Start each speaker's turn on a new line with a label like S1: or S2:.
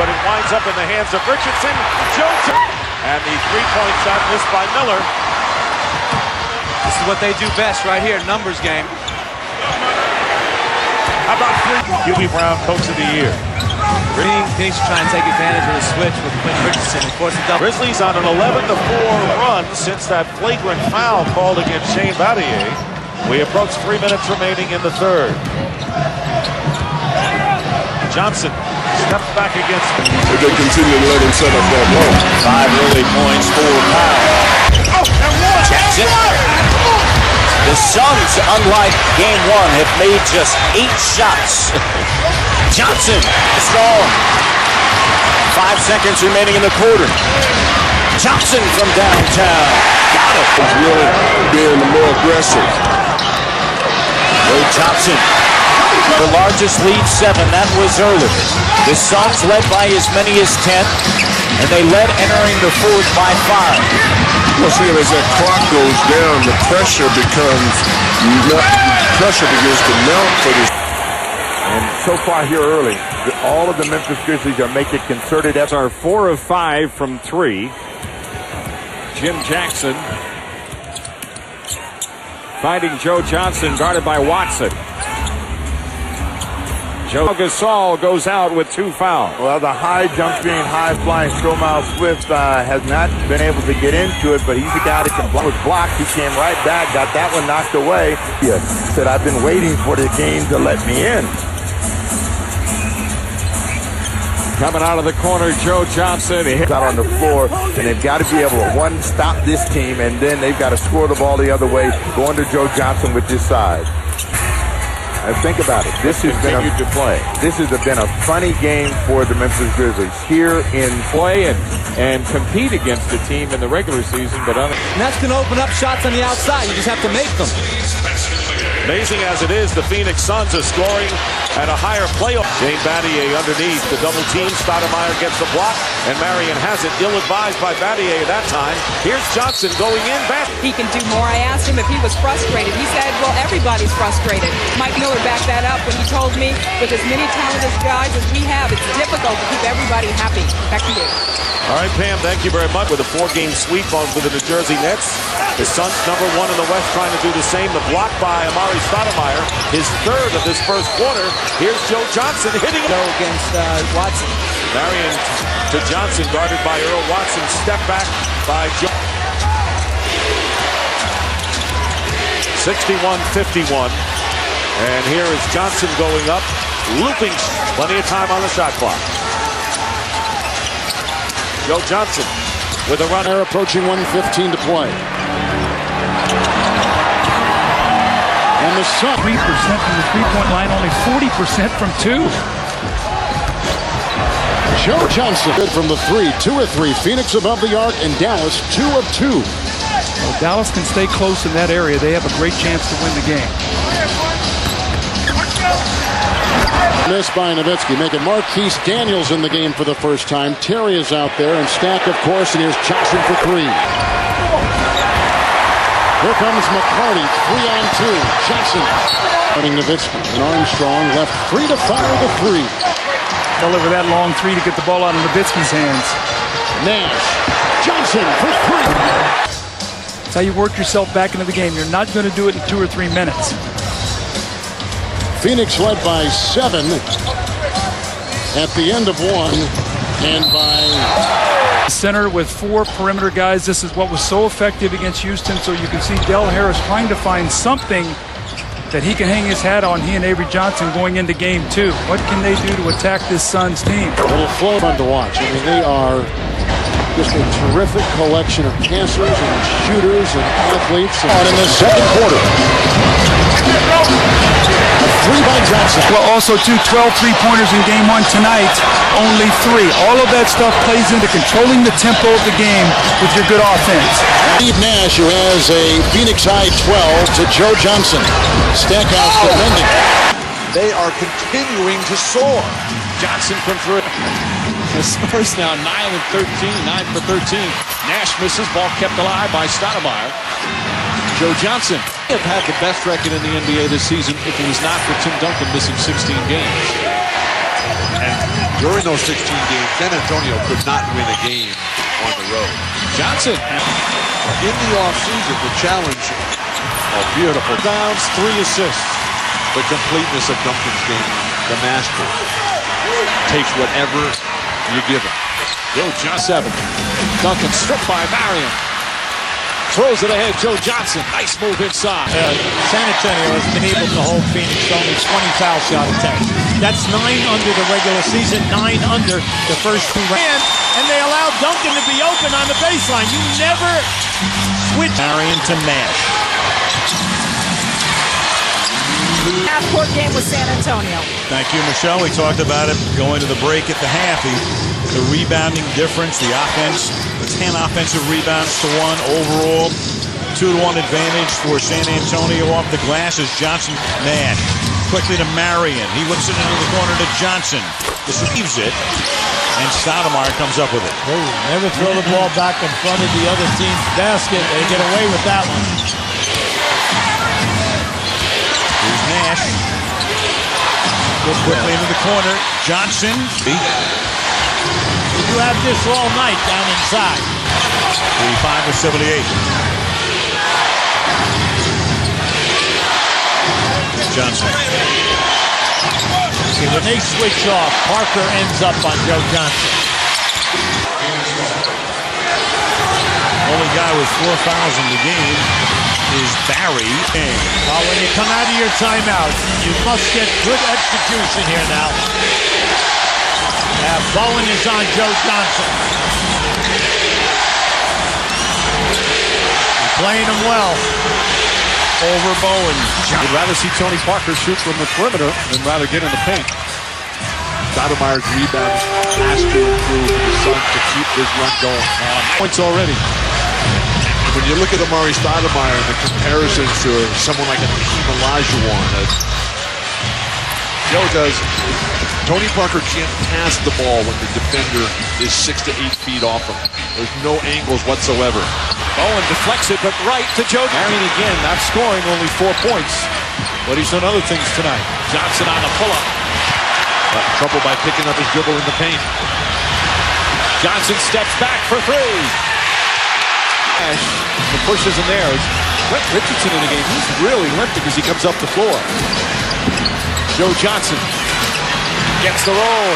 S1: but it winds up in the hands of Richardson. Johnson, and the three-point shot missed by Miller.
S2: This is what they do best right here, numbers game.
S1: How about QB Brown, Coach of the Year?
S2: Phoenix trying to take advantage of the switch with Quinn Richardson and force the double.
S1: Grizzlies on an 11-4 run since that flagrant foul called against Shane Battier. We approach 3 minutes remaining in the third. Johnson steps back against.
S3: If they continue to let him set up that low.
S4: 5 early points for Powell. Jackson. The Suns, unlike Game 1, have made just 8 shots. Johnson, strong. 5 seconds remaining in the quarter. Johnson from downtown. Got it.
S3: He's really being more aggressive.
S4: Johnson. The largest lead, 7. That was early. The Suns led by as many as 10, and they led entering the fourth by 5.
S3: Well, see, as that clock goes down, the pressure begins to melt for this.
S5: And so far here early, all of the Memphis Grizzlies are making concerted efforts.
S1: Are 4 of 5 from 3. Jim Jackson fighting Joe Johnson, guarded by Watson. Joe Gasol goes out with 2 fouls.
S5: Well, the high jump being high-flying Stromile Swift has not been able to get into it, but he's a guy that can block. Was blocked. He came right back, got that one knocked away. He said, I've been waiting for the game to let me in.
S1: Coming out of the corner, Joe Johnson. He
S5: out on the floor, and they've got to be able to, one, stop this team, and then they've got to score the ball the other way, going to Joe Johnson with this side. And think about it. This has been a funny game for the Memphis Grizzlies here in
S1: play and compete against the team in the regular season, but
S2: and that's going to open up shots on the outside. You just have to make them.
S1: Amazing as it is, the Phoenix Suns are scoring at a higher playoff. Shane Battier underneath the double team. Stoudemire gets the block, and Marion has it, ill-advised by Battier that time. Here's Johnson going in back.
S6: He can do more. I asked him if he was frustrated. He said, well, everybody's frustrated. Mike Miller backed that up when he told me, with as many talented guys as we have, it's difficult to keep everybody happy. Back to you.
S1: All right, Pam, thank you very much. With a 4-game sweep over the New Jersey Nets. The Suns, #1 in the West, trying to do the same. The block by Amari Stoudemire, his 3rd of this first quarter. Here's Joe Johnson hitting it.
S2: Against Watson.
S1: Marion to Johnson, guarded by Earl Watson. Step back by Joe. 61-51. And here is Johnson going up, looping. Plenty of time on the shot clock. Joe Johnson with a run.
S7: They're approaching 1:15 to play. And the Suns
S8: 3% from the three-point line, only 40% from 2.
S7: Joe Johnson good from the 3, 2 of 3. Phoenix above the arc, and Dallas 2 of 2.
S8: Well, Dallas can stay close in that area. They have a great chance to win the game.
S7: Missed by Nowitzki, making Marquise Daniels in the game for the first time. Terry is out there, and Stack, of course, and here's Johnson for 3. Here comes McCarty, 3-on-2. Johnson running Nowitzki, and Armstrong left free to fire the 3.
S8: Deliver that long 3 to get the ball out of Nowitzki's hands.
S7: Nash, Johnson for 3.
S8: That's how you work yourself back into the game. You're not going to do it in 2 or 3 minutes.
S7: Phoenix led by 7 at the end of 1, and by
S8: center with 4 perimeter guys. This is what was so effective against Houston. So you can see Del Harris trying to find something that he can hang his hat on, he and Avery Johnson, going into game 2. What can they do to attack this Suns team?
S7: A little flow fun to watch. I mean, they are just a terrific collection of passers and shooters and athletes. On in the second quarter. A 3 by Johnson.
S8: Well, also 12 3-pointers in game 1 tonight, only 3. All of that stuff plays into controlling the tempo of the game with your good offense.
S7: Steve Nash, who has a Phoenix high 12, to Joe Johnson. Stackhouse defending.
S4: They are continuing to soar.
S1: Johnson from 3.
S9: The Spurs now 9 for 13. Nash misses. Ball kept alive by Stoudemire. Joe Johnson have had the best record in the NBA this season if it was not for Tim Duncan missing 16 games.
S1: And
S9: During those 16 games, San Antonio could not win a game on the road. Johnson, in the offseason, the challenge, beautiful. Downs, 3 assists. The completeness of Duncan's game, the master. Takes whatever you give him. Joe Johnson, 7. Duncan stripped by Marion. Throws it ahead, Joe Johnson. Nice move inside.
S10: San Antonio has been able to hold Phoenix to only 20 foul shot attempts. That's 9 under the regular season, 9 under the first 2 rounds. And they allow Duncan to be open on the baseline. You never switch.
S4: Marion to Nash.
S6: Half-court game with San Antonio.
S11: Thank you, Michelle. We talked about it going to the break at the half. The rebounding difference, the offense, the 10 offensive rebounds to 1 overall. 2-1 advantage for San Antonio off the glass as Johnson. Nash quickly to Marion. He whips it into the corner to Johnson. Receives it, and Stoudemire comes up with it.
S10: Oh, never throw the ball back in front of the other team's basket. They get away with that one.
S11: Here's Nash. Goes quickly into the corner. Johnson.
S10: You have this all night down inside.
S11: 85-78. Johnson.
S10: See, when they switch off, Parker ends up on Joe Johnson.
S11: Only guy with 4 fouls in the game is Barry.
S10: Well, when you come out of your timeout, you must get good execution here now. Bowen is on Joe Johnson. Playing him well.
S9: Over Bowen. I'd rather see Tony Parker shoot from the perimeter than rather get in the paint. Stoudemire's rebound has to improve for the Suns to keep this run going. Points already. When you look at Amari Stoudemire and the comparisons to someone like a Hakeem Olajuwon, Joe does. Tony Parker can't pass the ball when the defender is 6 to 8 feet off him. There's no angles whatsoever.
S1: Bowen deflects it, but right to Joe.
S9: Marion again, not scoring, only 4 points. But he's done other things tonight.
S1: Johnson on the pull-up.
S9: But trouble by picking up his dribble in the paint.
S1: Johnson steps back for 3.
S9: The push isn't there. Brett Richardson in the game. He's really limping as he comes up the floor. Joe Johnson
S1: Gets the roll.